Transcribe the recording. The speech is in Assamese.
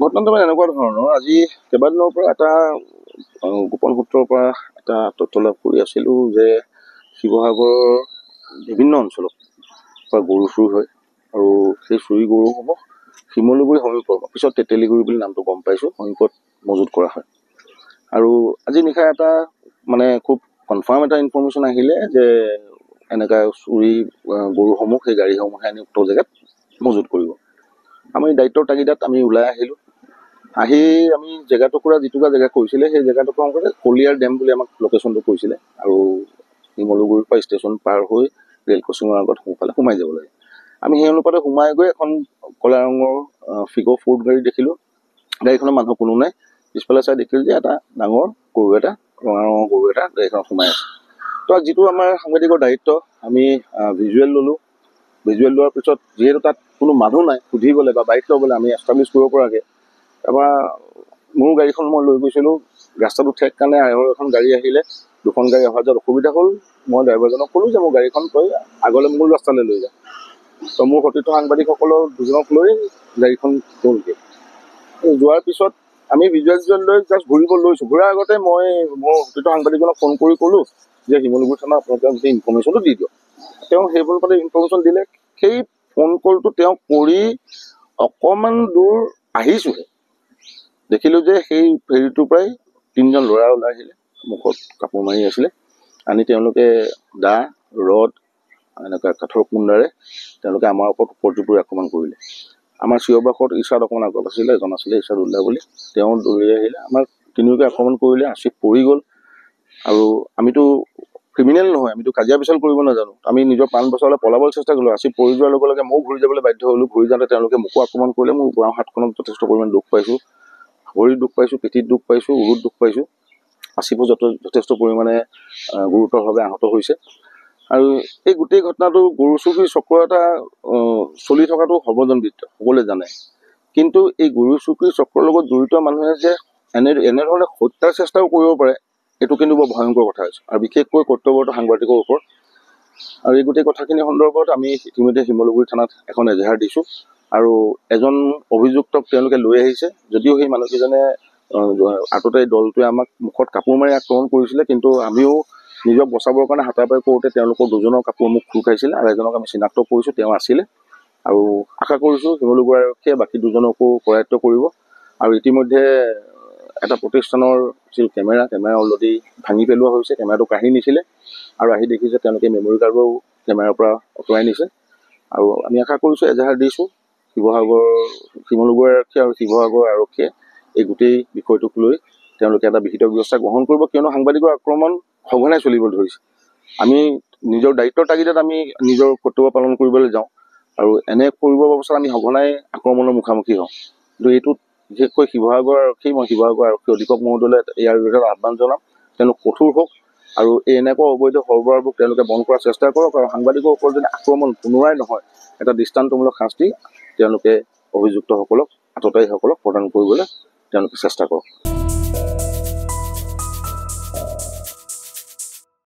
ঘটনাটো মানে এনেকুৱা ধৰণৰ, আজি কেইবাদিনৰ পৰা এটা গোপন সূত্ৰৰ পৰা এটা তথ্য লাভ কৰি আছিলোঁ যে শিৱসাগৰৰ বিভিন্ন অঞ্চলত পৰা গৰু চুৰ হয় আৰু সেই চুৰি গৰুসমূহ শিমলুগুৰি সমীপৰ, পিছত তেতেলীগুৰি বুলি নামটো গম পাইছোঁ, সমীপত মজুত কৰা হয়। আৰু আজি নিশা এটা মানে খুব কনফাৰ্ম এটা ইনফৰ্মেশ্যন আহিলে যে এনেকুৱা চুৰি গৰুসমূহ সেই গাড়ীসমূহে আনি উক্ত জেগাত মজুত কৰিব। আমি দায়িত্বৰ তাগিদাত আমি ওলাই আহিলোঁ। আহি আমি জেগা টুকুৰা যিটুকুৰা জেগা কৈছিলে সেই জেগা টুকুৰা মুঠতে কলিয়াৰ ডেম বুলি আমাক লোকেশ্যনটো কৈছিলে আৰু শিমলুগুৰিৰ পৰা ষ্টেচন পাৰ হৈ ৰেল ক্ৰছিঙৰ আগত সোঁফালে সোমাই যাব লাগে। আমি সেই অনুপাতে সোমাই গৈ এখন ক'লা ৰঙৰ ফিগ' ফ'ৰ্ড গাড়ী দেখিলোঁ। গাড়ীখনৰ মানুহ কোনো নাই। পিছফালে চাই দেখিলোঁ যে এটা ডাঙৰ গৰু এটা, ৰঙা ৰঙৰ গৰু এটা গাড়ীখনত সোমাই আছে। তো যিটো আমাৰ সাংবাদিকৰ দায়িত্ব, আমি ভিজুৱেল ল'লোঁ। ভিজুৱেল লোৱাৰ পিছত যিহেতু তাত কোনো মানুহ নাই সুধিবলৈ বা বাইক ল'বলৈ, আমি এষ্টাব্লিছ কৰিব পৰাকৈ, তাৰপৰা মোৰ গাড়ীখন মই লৈ গৈছিলোঁ। ৰাস্তাটো ঠেক কাৰণে আৰু এখন গাড়ী আহিলে, দুখন গাড়ী অহা যোৱাত অসুবিধা হ'ল। মই ড্ৰাইভাৰজনক ক'লোঁ যে মোৰ গাড়ীখন তই আগলৈ মূল ৰাস্তালৈ লৈ যা। তো মোৰ সতীৰ্থ সাংবাদিকসকলৰ দুজনক লৈ গাড়ীখন গ'লগৈ। যোৱাৰ পিছত আমি ভিজুৱেল লৈ জাষ্ট ঘূৰিব লৈছোঁ। ঘূৰাৰ আগতে মই মোৰ সতীৰ্থ সাংবাদিকজনক ফোন কৰি ক'লোঁ যে শিমলুগুৰি থানা আপোনালোকে গোটেই ইনফৰ্মেশ্যনটো দি দিয়ক। তেওঁ সেই অনুপাতে ইনফৰ্মেশ্যন দিলে। সেই ফোন কলটো তেওঁ কৰি অকণমান দূৰ আহিছোঁহে, দেখিলোঁ যে সেই ফেৰীটোৰ পৰাই তিনিজন ল'ৰা ওলাই আহিলে, মুখত কাপোৰ মাৰি আছিলে। আনি তেওঁলোকে দা, ৰড, এনেকুৱা কাঠৰ কুন্দাৰে তেওঁলোকে আমাৰ ওপৰত উপৰ্যুপৰি আক্ৰমণ কৰিলে। আমাৰ চিঞৰ বাখত ইছাদ অকণমান আগত আছিলে, এজন আছিলে ইছাদ উল্লা বুলি, তেওঁ দৌৰি আহিলে, আমাক তিনিওকে আক্ৰমণ কৰিলে। আছিফ পৰি গ'ল। আৰু আমিতো ক্ৰিমিনেল নহয়, আমিতো কাজিয়া পেচাল কৰিব নাজানো। আমি নিজৰ প্ৰাণ বচাবলৈ পলাবলৈ চেষ্টা কৰিলোঁ। আছিফ পৰি যোৱাৰ লগে লগে ময়ো ঘূৰি যাবলৈ বাধ্য হ'লোঁ। ঘূৰি যাওঁতে তেওঁলোকে মোকো আক্ৰমণ কৰিলে। মোৰ বাওঁ হাতখনত যথেষ্ট পৰিমাণে দুখ পাইছোঁ, ভৰিত দুখ পাইছোঁ, পিঠিত দুখ পাইছোঁ, উৰুত দুখ পাইছোঁ। আছিফো যথেষ্ট পৰিমাণে গুৰুতৰভাৱে আহত হৈছে। আৰু এই গোটেই ঘটনাটো গৰু চুৰি চক্ৰ এটা চলি থকাটো সৰ্বজনবিদিত, সকলোৱে জানে। কিন্তু এই গৰু চুৰি চক্ৰৰ লগত জড়িত মানুহে যে এনেধৰণে হত্যাৰ চেষ্টাও কৰিব পাৰে, এইটো কিন্তু বৰ ভয়ংকৰ কথা হৈছে, আৰু বিশেষকৈ কৰ্তব্যৰত সাংবাদিকৰ ওপৰত। আৰু এই গোটেই কথাখিনিৰ সন্দৰ্ভত আমি ইতিমধ্যে শিমলুগুৰি থানাত এখন এজাহাৰ দিছোঁ। আৰু এজন অভিযুক্তক তেওঁলোকে লৈ আহিছে। যদিও সেই মানুহকেইজনে আগতে এই দলটোৱে আমাক মুখত কাপোৰ মাৰি আক্ৰমণ কৰিছিলে, কিন্তু আমিও নিজক বচাবৰ কাৰণে হাতাপাই কৰোঁতে তেওঁলোকৰ দুজনৰ কাপোৰ মুখ খোল খাইছিলে, আৰু এজনক আমি চিনাক্ত কৰিছোঁ, তেওঁ আছিলে। আৰু আশা কৰিছোঁ শিমলুগুৰি আৰক্ষীয়ে বাকী দুজনকো কৰায়ত্ব কৰিব। আৰু ইতিমধ্যে এটা প্ৰতিষ্ঠানৰ আছিল কেমেৰা অলৰেডি ভাঙি পেলোৱা হৈছে। কেমেৰাটো কাঢ়ি নিছিলে আৰু আহি দেখিছে তেওঁলোকে মেমৰি কাৰ্ডো কেমেৰাৰ পৰা আঁতৰাই নিছে। আৰু আমি আশা কৰিছোঁ, এজাহাৰ দিছোঁ, শিমলুগুৰি আৰক্ষী আৰু শিৱসাগৰ আৰক্ষীয়ে এই গোটেই বিষয়টোক লৈ তেওঁলোকে এটা বিহিত ব্যৱস্থা গ্ৰহণ কৰিব। কিয়নো সাংবাদিকৰ আক্ৰমণ সঘনাই চলিব ধৰিছে। আমি নিজৰ দায়িত্বৰ তাগিদাত আমি নিজৰ কৰ্তব্য পালন কৰিবলৈ যাওঁ, আৰু এনে কৰিব অৱস্থাত আমি সঘনাই আক্ৰমণৰ মুখামুখি হওঁ। কিন্তু এইটোত বিশেষকৈ শিৱসাগৰ আৰক্ষী অধীক্ষক মহোদয়লৈ ইয়াৰ বিৰুদ্ধে আহ্বান জনাম, তেওঁলোক কঠোৰ হওক আৰু এই এনেকুৱা অবৈধ সৰবৰাহবোৰ তেওঁলোকে বন্ধ কৰাৰ চেষ্টা কৰক। আৰু সাংবাদিকৰ ওপৰত যদি আক্ৰমণ পুনৰাই নহয়, এটা দৃষ্টান্তমূলক শাস্তি তেওঁলোকে অভিযুক্তসকলক, আততায়ীসকলক প্ৰদান কৰিবলৈ তেওঁলোকে চেষ্টা কৰক।